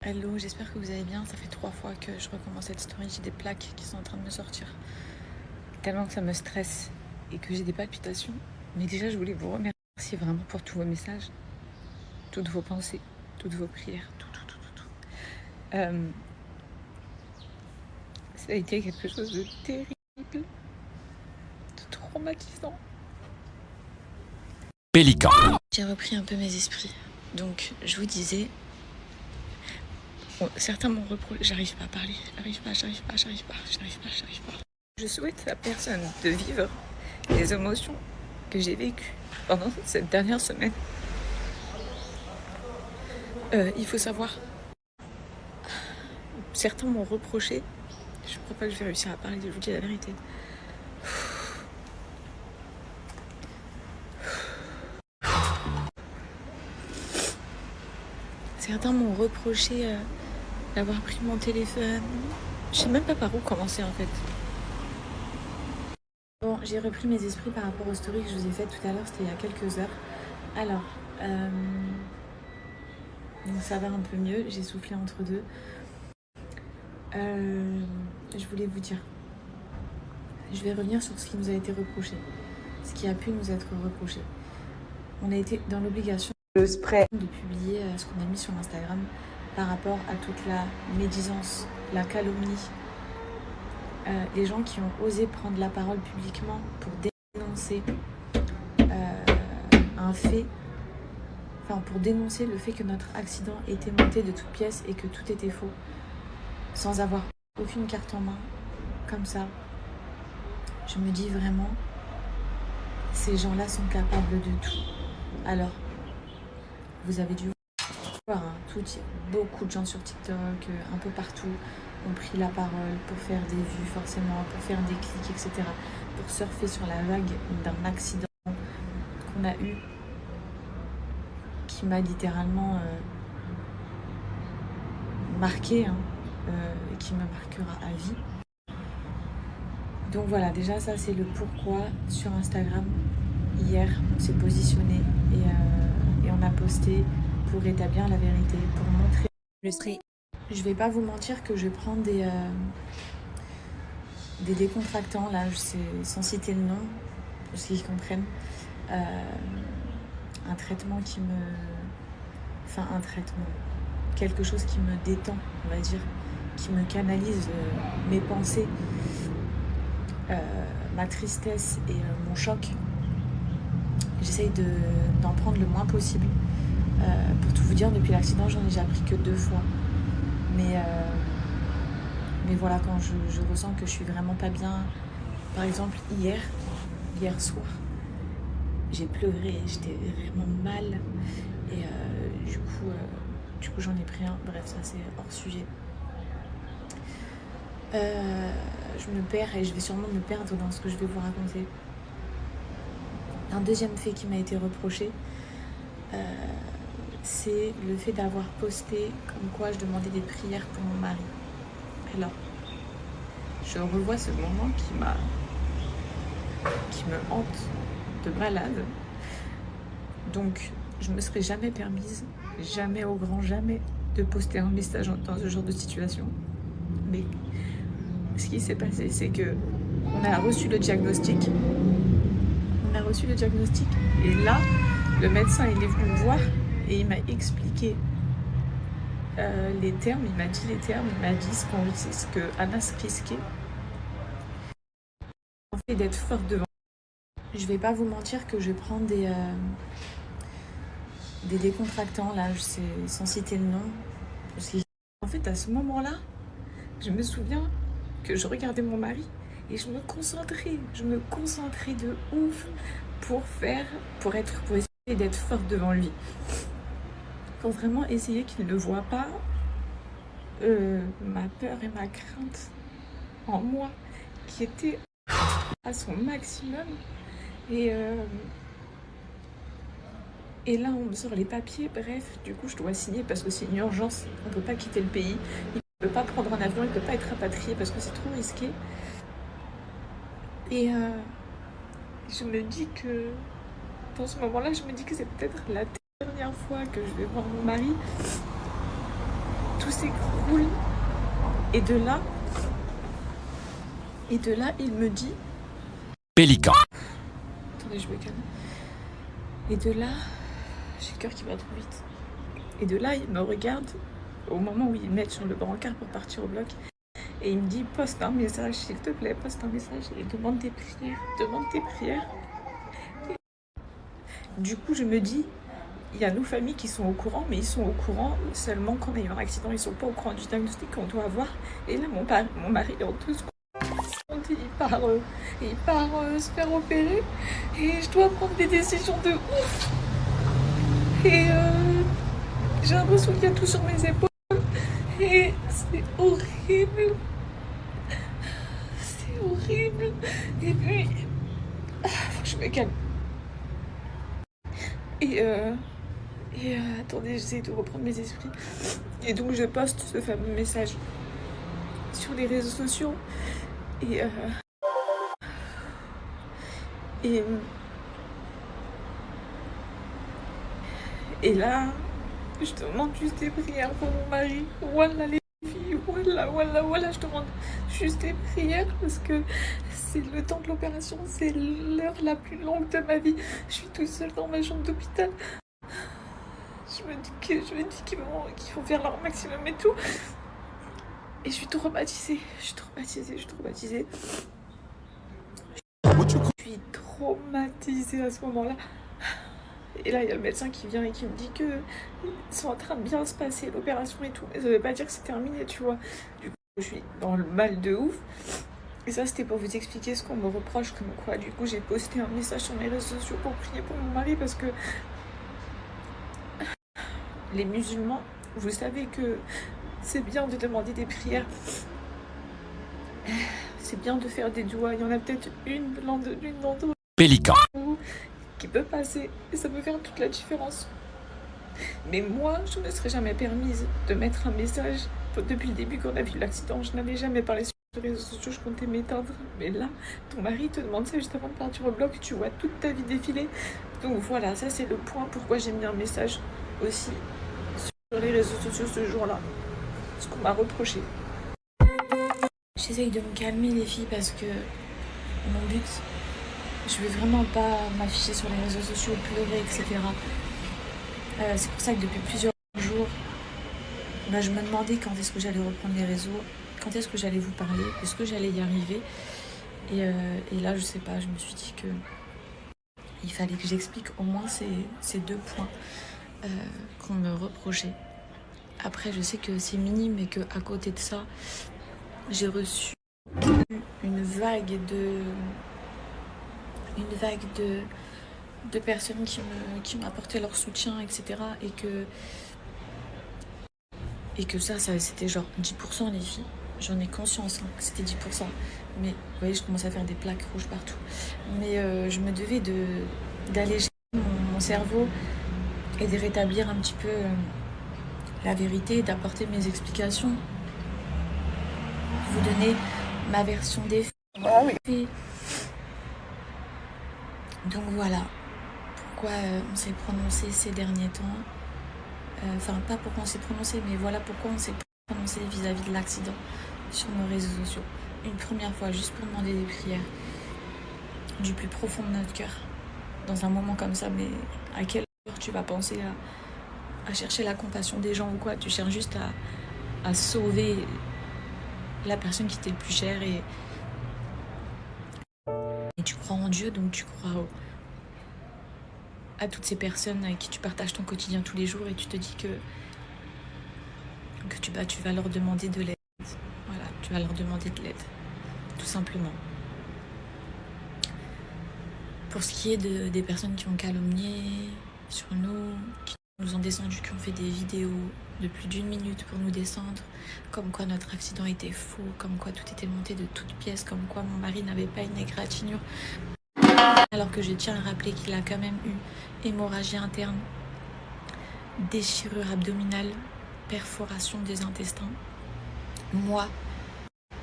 Hello, j'espère que vous allez bien. Ça fait 3 fois que je recommence cette story. J'ai des plaques qui sont en train de me sortir. Tellement que ça me stresse et que j'ai des palpitations. Mais déjà, je voulais vous remercier vraiment pour tous vos messages, toutes vos pensées, toutes vos prières, tout. Ça a été quelque chose de terrible, de traumatisant. Pélican. J'ai repris un peu mes esprits. Donc, je vous disais, certains m'ont reproché, j'arrive pas à parler, j'arrive pas. Je souhaite à personne de vivre les émotions que j'ai vécues pendant cette dernière semaine. Il faut savoir, certains m'ont reproché, je crois pas que je vais réussir à parler, je vous dis la vérité. Certains m'ont reproché d'avoir pris mon téléphone. Je sais même pas par où commencer en fait. Bon, j'ai repris mes esprits par rapport aux stories que je vous ai faites tout à l'heure, c'était il y a quelques heures. Alors, donc ça va un peu mieux, j'ai soufflé entre deux. Je voulais vous dire, je vais revenir sur ce qui nous a été reproché, ce qui a pu nous être reproché. On a été dans l'obligation le spray de publier ce qu'on a mis sur Instagram par rapport à toute la médisance, la calomnie, les gens qui ont osé prendre la parole publiquement pour dénoncer un fait, enfin pour dénoncer le fait que notre accident était monté de toutes pièces et que tout était faux, sans avoir aucune carte en main, comme ça. Je me dis vraiment, ces gens-là sont capables de tout. Alors, vous avez dû voir, beaucoup de gens sur TikTok, un peu partout, ont pris la parole pour faire des vues forcément, pour faire des clics, etc. Pour surfer sur la vague d'un accident qu'on a eu, qui m'a littéralement marqué, et qui me marquera à vie. Donc voilà, déjà ça c'est le pourquoi sur Instagram. Hier, on s'est positionné et on a posté pour rétablir la vérité, pour montrer le spray. Je vais pas vous mentir que je prends des décontractants, là, sans citer le nom, pour ceux qui comprennent. Un traitement quelque chose qui me détend, on va dire, qui me canalise mes pensées, ma tristesse et mon choc. J'essaye d'en prendre le moins possible. Pour tout vous dire, depuis l'accident, j'en ai déjà pris que 2 fois. Mais voilà, quand je ressens que je suis vraiment pas bien, par exemple hier soir, j'ai pleuré, j'étais vraiment mal. Et du coup j'en ai pris un. Bref, ça c'est hors sujet. Je me perds et je vais sûrement me perdre dans ce que je vais vous raconter. Un deuxième fait qui m'a été reproché, c'est le fait d'avoir posté comme quoi je demandais des prières pour mon mari. Alors, je revois ce moment qui me hante de malade. Donc, je me serais jamais permise, jamais au grand jamais, de poster un message dans ce genre de situation. Mais ce qui s'est passé, c'est que on a reçu le diagnostic. Et là, le médecin, il est venu me voir et il m'a expliqué les termes. Il m'a dit les termes, il m'a dit ce que Anas risquait. En fait, d'être forte devant. Je vais pas vous mentir que je prends des décontractants, là, sans citer le nom. Parce qu'en fait, à ce moment-là, je me souviens que je regardais mon mari et je me concentrais de ouf pour essayer d'être forte devant lui. Pour vraiment essayer qu'il ne voit pas ma peur et ma crainte en moi qui était à son maximum. Et là, on me sort les papiers. Bref, du coup, je dois signer parce que c'est une urgence. On ne peut pas quitter le pays. Il ne peut pas prendre un avion. Il ne peut pas être rapatrié parce que c'est trop risqué. Et je me dis que dans ce moment-là, je me dis que c'est peut-être la dernière fois que je vais voir mon mari. tout s'écroule. Et de là, il me dit... Pélican. Attendez, je me calme. Et de là, j'ai le cœur qui bat trop vite. Et de là, il me regarde au moment où ils mettent sur le brancard pour partir au bloc. Et il me dit, poste un message, s'il te plaît, poste un message et demande tes prières, demande tes prières. Et du coup, je me dis, il y a nos familles qui sont au courant, mais ils sont au courant seulement quand il y a eu un accident. Ils sont pas au courant du diagnostic qu'on doit avoir. Et là, mon mari est en deux secondes. Il part se faire opérer. Et je dois prendre des décisions de ouf. Et j'ai l'impression qu'il y a tout sur mes épaules. Et c'est horrible. C'est horrible. Et puis, faut que je me calme. Et attendez, j'essaie de reprendre mes esprits. Et donc je poste ce fameux message sur les réseaux sociaux. Et là, je demande juste des prières pour mon mari. Voilà les filles, voilà, je demande juste des prières parce que c'est le temps de l'opération, c'est l'heure la plus longue de ma vie. Je suis toute seule dans ma chambre d'hôpital. Je me dis qu'ils vont faire leur maximum et tout. Et je suis traumatisée. Je suis traumatisée à ce moment-là. Et là, il y a le médecin qui vient et qui me dit que ils sont en train de bien se passer, l'opération et tout. Mais ça veut pas dire que c'est terminé, tu vois. Du coup, je suis dans le mal de ouf. Et ça, c'était pour vous expliquer ce qu'on me reproche, comme quoi. Du coup, j'ai posté un message sur mes réseaux sociaux pour prier pour mon mari parce que les musulmans, vous savez que c'est bien de demander des prières. C'est bien de faire des doigts. Il y en a peut-être une d'entre Pélican. vous qui peut passer et ça peut faire toute la différence. Mais moi, je ne me serais jamais permise de mettre un message. Depuis le début, quand on a vu l'accident, je n'avais jamais parlé sur les réseaux sociaux, je comptais m'éteindre. Mais là, ton mari te demande ça juste avant de partir au bloc, tu vois toute ta vie défiler. Donc voilà, ça c'est le point pourquoi j'ai mis un message aussi sur les réseaux sociaux ce jour-là. Ce qu'on m'a reproché. J'essaye de me calmer les filles parce que mon but, je veux vraiment pas m'afficher sur les réseaux sociaux, pleurer, etc. C'est pour ça que depuis plusieurs jours, je me demandais quand est-ce que j'allais reprendre les réseaux, quand est-ce que j'allais vous parler, est-ce que j'allais y arriver. Et là, je sais pas, je me suis dit que il fallait que j'explique au moins ces deux points qu'on me reprochait. Après, je sais que c'est minime et qu'à côté de ça, j'ai reçu une vague de personnes qui m'apportaient leur soutien, etc. Et que ça c'était genre 10% les filles. J'en ai conscience que c'était 10%. Mais vous voyez, je commence à faire des plaques rouges partout. Mais je me devais d'alléger mon cerveau et de rétablir un petit peu la vérité, d'apporter mes explications. Vous donner ma version des faits. Donc voilà pourquoi on s'est prononcé ces derniers temps. Enfin, pas pourquoi on s'est prononcé, mais voilà pourquoi on s'est prononcé vis-à-vis de l'accident sur nos réseaux sociaux. Une première fois, juste pour demander des prières du plus profond de notre cœur. Dans un moment comme ça, mais à quelle heure tu vas penser à chercher la compassion des gens ou quoi? Tu cherches juste à sauver la personne qui t'est le plus chère et tu crois en Dieu, donc tu crois à toutes ces personnes avec qui tu partages ton quotidien tous les jours et tu te dis que tu vas leur demander de l'aide. Voilà, tu vas leur demander de l'aide, tout simplement. Pour ce qui est des personnes qui ont calomnié sur nous, qui nous ont descendu, qui ont fait des vidéos de plus d'1 minute pour nous descendre, comme quoi notre accident était faux, comme quoi tout était monté de toutes pièces, comme quoi mon mari n'avait pas une égratignure, alors que je tiens à rappeler qu'il a quand même eu hémorragie interne, déchirure abdominale, perforation des intestins. Moi,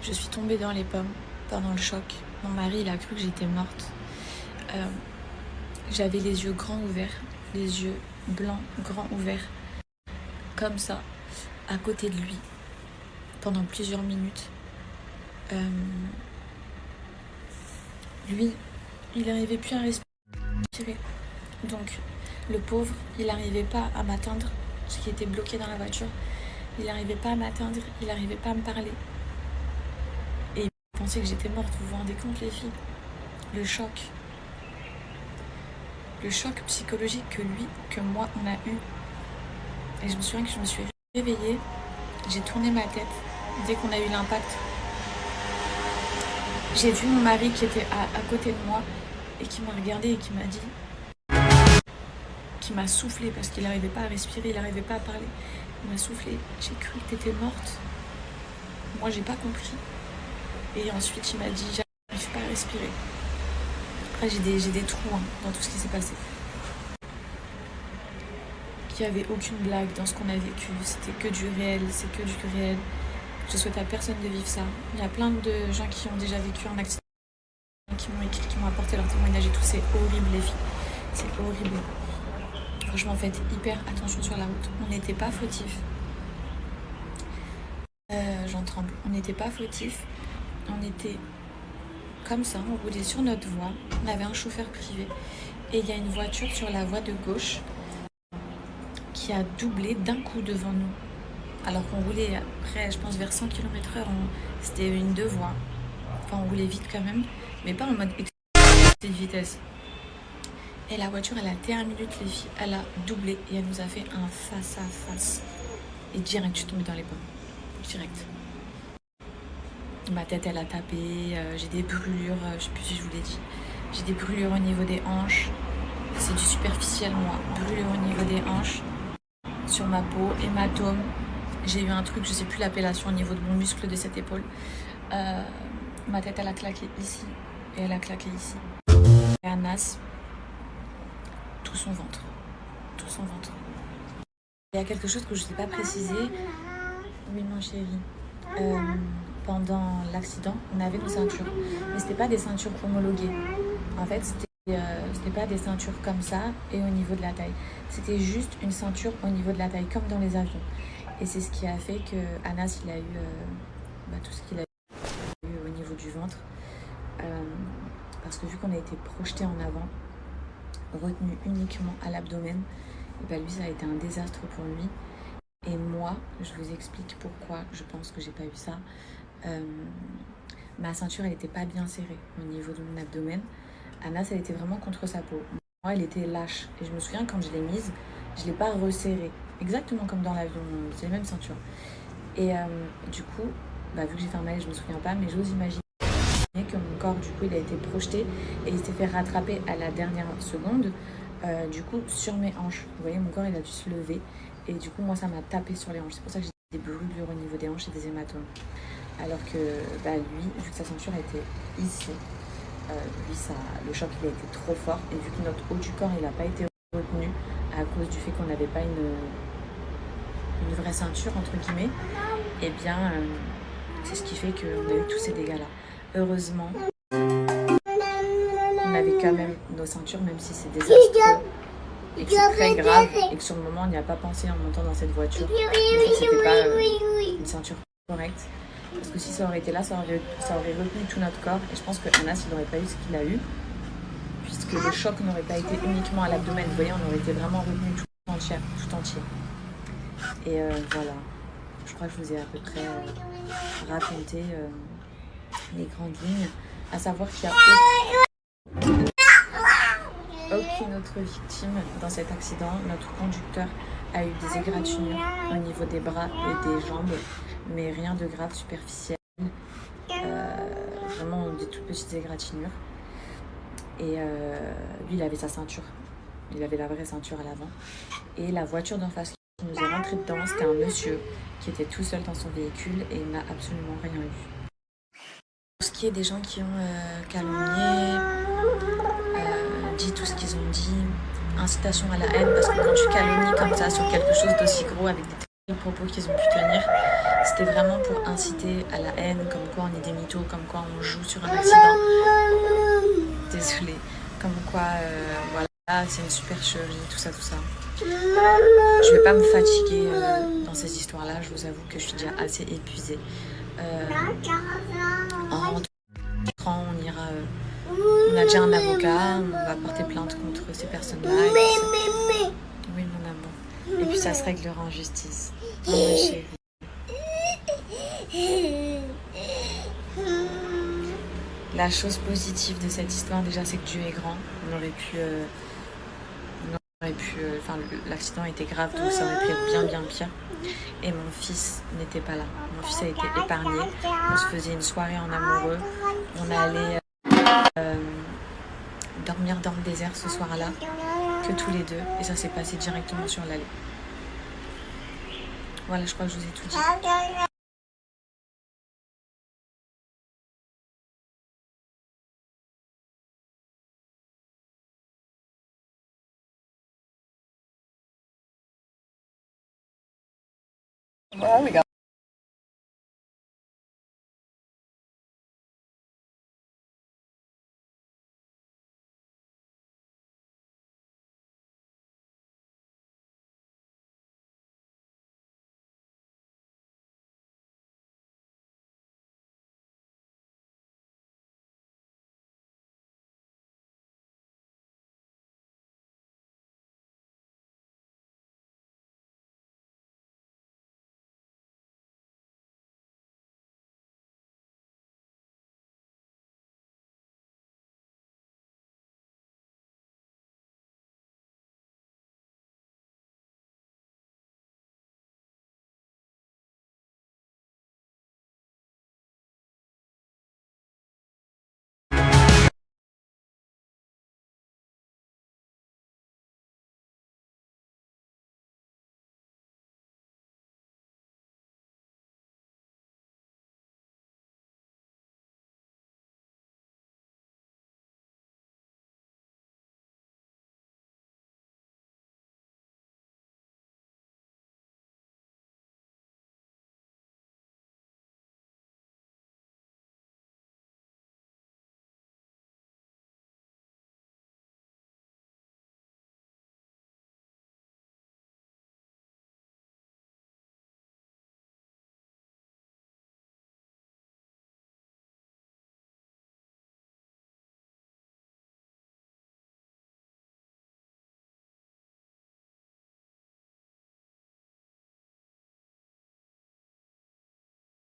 je suis tombée dans les pommes pendant le choc. Mon mari, il a cru que j'étais morte. J'avais les yeux grands ouverts, les yeux blancs grands ouverts, comme ça. à côté de lui pendant plusieurs minutes. Lui, il n'arrivait plus à respirer. Donc, le pauvre, il n'arrivait pas à m'atteindre, parce qu'il était bloqué dans la voiture. Il n'arrivait pas à m'atteindre, il n'arrivait pas à me parler. Et il pensait que j'étais morte, vous vous rendez compte les filles? Le choc psychologique que lui, que moi, on a eu. Et je me souviens que je me suis réveillée, j'ai tourné ma tête dès qu'on a eu l'impact. J'ai vu mon mari qui était à côté de moi et qui m'a regardé et qui m'a dit, qui m'a soufflé parce qu'il n'arrivait pas à respirer, il n'arrivait pas à parler. Il m'a soufflé, j'ai cru que tu étais morte. Moi, j'ai pas compris. Et ensuite, il m'a dit, j'arrive pas à respirer. Après, j'ai des trous dans tout ce qui s'est passé. Il n'y avait aucune blague dans ce qu'on a vécu. C'était que du réel, c'est que du réel. Je souhaite à personne de vivre ça. Il y a plein de gens qui ont déjà vécu un accident, qui m'ont écrit, qui m'ont apporté leur témoignage et tout. C'est horrible, les filles. C'est horrible. Franchement, faites hyper attention sur la route. On n'était pas fautifs. J'en tremble. On n'était pas fautifs. On était comme ça, on roulait sur notre voie. On avait un chauffeur privé. Et il y a une voiture sur la voie de gauche qui a doublé d'un coup devant nous. Alors qu'on roulait après, je pense, vers 100 km/h. C'était une deux voies. Enfin, on roulait vite quand même, mais pas en mode excès de vitesse. Et la voiture, elle a été à 1 minute, les filles. Elle a doublé et elle nous a fait un face-à-face. Et direct, je suis tombée dans les pommes. Direct. Ma tête, elle a tapé. J'ai des brûlures, je sais plus si je vous l'ai dit. J'ai des brûlures au niveau des hanches. C'est du superficiel, moi. Brûlures au niveau des hanches. Sur ma peau, hématome. J'ai eu un truc, je sais plus l'appellation au niveau de mon muscle de cette épaule. Ma tête, elle a claqué ici. Et elle a claqué ici. Et Anas, tout son ventre. Tout son ventre. Il y a quelque chose que je ne sais pas préciser. Oui, mon chéri. Pendant l'accident, on avait nos ceintures. Mais c'était pas des ceintures homologuées. En fait, c'était pas des ceintures comme ça et au niveau de la taille. C'était juste une ceinture au niveau de la taille, comme dans les avions. Et c'est ce qui a fait que Anas, il a eu tout ce qu'il a eu au niveau du ventre. Parce que vu qu'on a été projeté en avant, retenu uniquement à l'abdomen, et ben lui, ça a été un désastre pour lui. Et moi, je vous explique pourquoi je pense que j'ai pas eu ça. Ma ceinture, elle était pas bien serrée au niveau de mon abdomen. Anas, elle était vraiment contre sa peau. Moi, elle était lâche. Et je me souviens, quand je l'ai mise, je l'ai pas resserrée. Exactement comme dans l'avion, c'est les mêmes ceintures. Et du coup, vu que j'ai fait un malaise, je me souviens pas, mais j'ose imaginer que mon corps, du coup, il a été projeté et il s'est fait rattraper à la dernière seconde, du coup, sur mes hanches. Vous voyez, mon corps, il a dû se lever. Et du coup, moi, ça m'a tapé sur les hanches. C'est pour ça que j'ai des brûlures au niveau des hanches et des hématomes. Alors que lui, vu que sa ceinture était ici, lui, le choc, il a été trop fort. Et vu que notre haut du corps, il n'a pas été retenu à cause du fait qu'on n'avait pas une vraie ceinture, entre guillemets, et bien, c'est ce qui fait qu'on a eu tous ces dégâts-là. Heureusement, on avait quand même nos ceintures, même si c'est désastreux et que c'est très grave et que sur le moment, on n'y a pas pensé en montant dans cette voiture. En fait, c'était pas une ceinture correcte. Parce que si ça aurait été là, ça aurait retenu tout notre corps. Et je pense que Anas, il n'aurait pas eu ce qu'il a eu. Puisque le choc n'aurait pas été uniquement à l'abdomen. Vous voyez, on aurait été vraiment retenu tout entier. Et voilà. Je crois que je vous ai à peu près raconté les grandes lignes. À savoir qu'il y a aucune autre victime dans cet accident. Notre conducteur a eu des égratignures au niveau des bras et des jambes, mais rien de grave, superficiel. Vraiment des toutes petites égratignures. Et lui, il avait sa ceinture. Il avait la vraie ceinture à l'avant. Et la voiture d'en face qui nous est rentrée dedans, c'était un monsieur qui était tout seul dans son véhicule et il n'a absolument rien eu. Pour ce qui est des gens qui ont calomnié, dit tout ce qu'ils ont dit, incitation à la haine, parce que quand tu calomnies comme ça sur quelque chose d'aussi gros avec des propos qu'ils ont pu tenir, c'était vraiment pour inciter à la haine, comme quoi on est des mythos, comme quoi on joue sur un accident. Désolée. Comme quoi, voilà, c'est une supercherie, tout ça. Je vais pas me fatiguer dans ces histoires-là, je vous avoue que je suis déjà assez épuisée. En rentrant, on ira... on a déjà un avocat, on va porter plainte contre ces personnes-là. Oui, mon amour. Et puis ça se réglera en justice. Oh, ma chérie. La chose positive de cette histoire, déjà, c'est que Dieu est grand. On aurait pu... enfin, l'accident était grave, donc ça aurait pu être bien bien pire. Et mon fils n'était pas là. Mon fils a été épargné. On se faisait une soirée en amoureux. On allait dormir dans le désert ce soir-là, que tous les deux. Et ça s'est passé directement sur l'allée. Voilà, je crois que je vous ai tout dit. Well, we got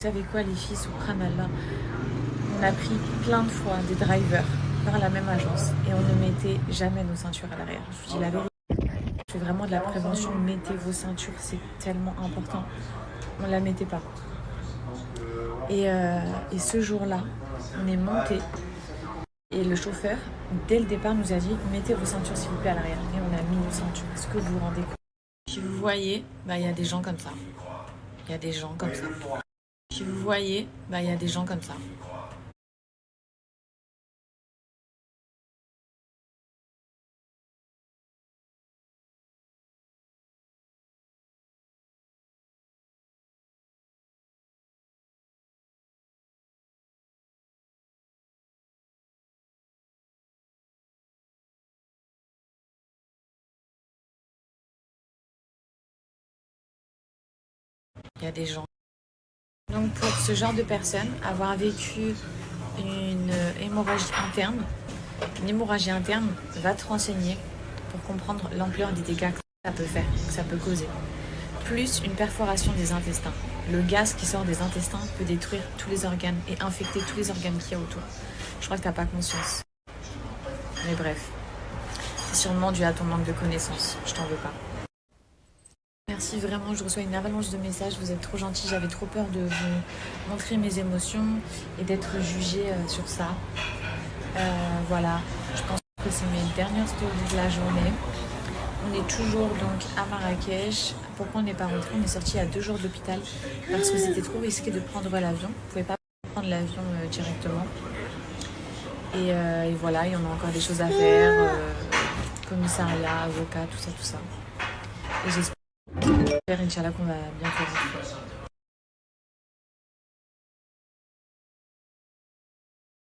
Vous savez quoi, les filles, subhanallah, on a pris plein de fois des drivers par la même agence et on ne mettait jamais nos ceintures à l'arrière. Je vous dis la vérité. Je fais vraiment de la prévention, mettez vos ceintures, c'est tellement important. On ne la mettait pas. Et ce jour-là, on est monté et le chauffeur, dès le départ, nous a dit mettez vos ceintures s'il vous plaît à l'arrière. Et on a mis nos ceintures. Est-ce que vous vous rendez compte? Si vous voyez, il y a des gens comme ça. Il y a des gens comme ça. Si vous voyez, il y a des gens comme ça. Il y a des gens. Donc pour ce genre de personnes, avoir vécu une hémorragie interne va te renseigner pour comprendre l'ampleur des dégâts que ça peut faire, que ça peut causer. Plus une perforation des intestins. Le gaz qui sort des intestins peut détruire tous les organes et infecter tous les organes qu'il y a autour. Je crois que tu n'as pas conscience. Mais bref, c'est sûrement dû à ton manque de connaissances. Je t'en veux pas. Merci vraiment, je reçois une avalanche de messages, vous êtes trop gentils, j'avais trop peur de vous montrer mes émotions et d'être jugée sur ça. Voilà, je pense que c'est mes dernières stories de la journée. On est toujours donc à Marrakech. Pourquoi on n'est pas rentré? On est sorti à 2 jours de l'hôpital parce que c'était trop risqué de prendre l'avion. On ne pouvait pas prendre l'avion directement. Et voilà, il y en a encore des choses à faire. Commissariat, avocat, tout ça. Et j'espère, Inch'Allah, qu'on va bientôt rentrer.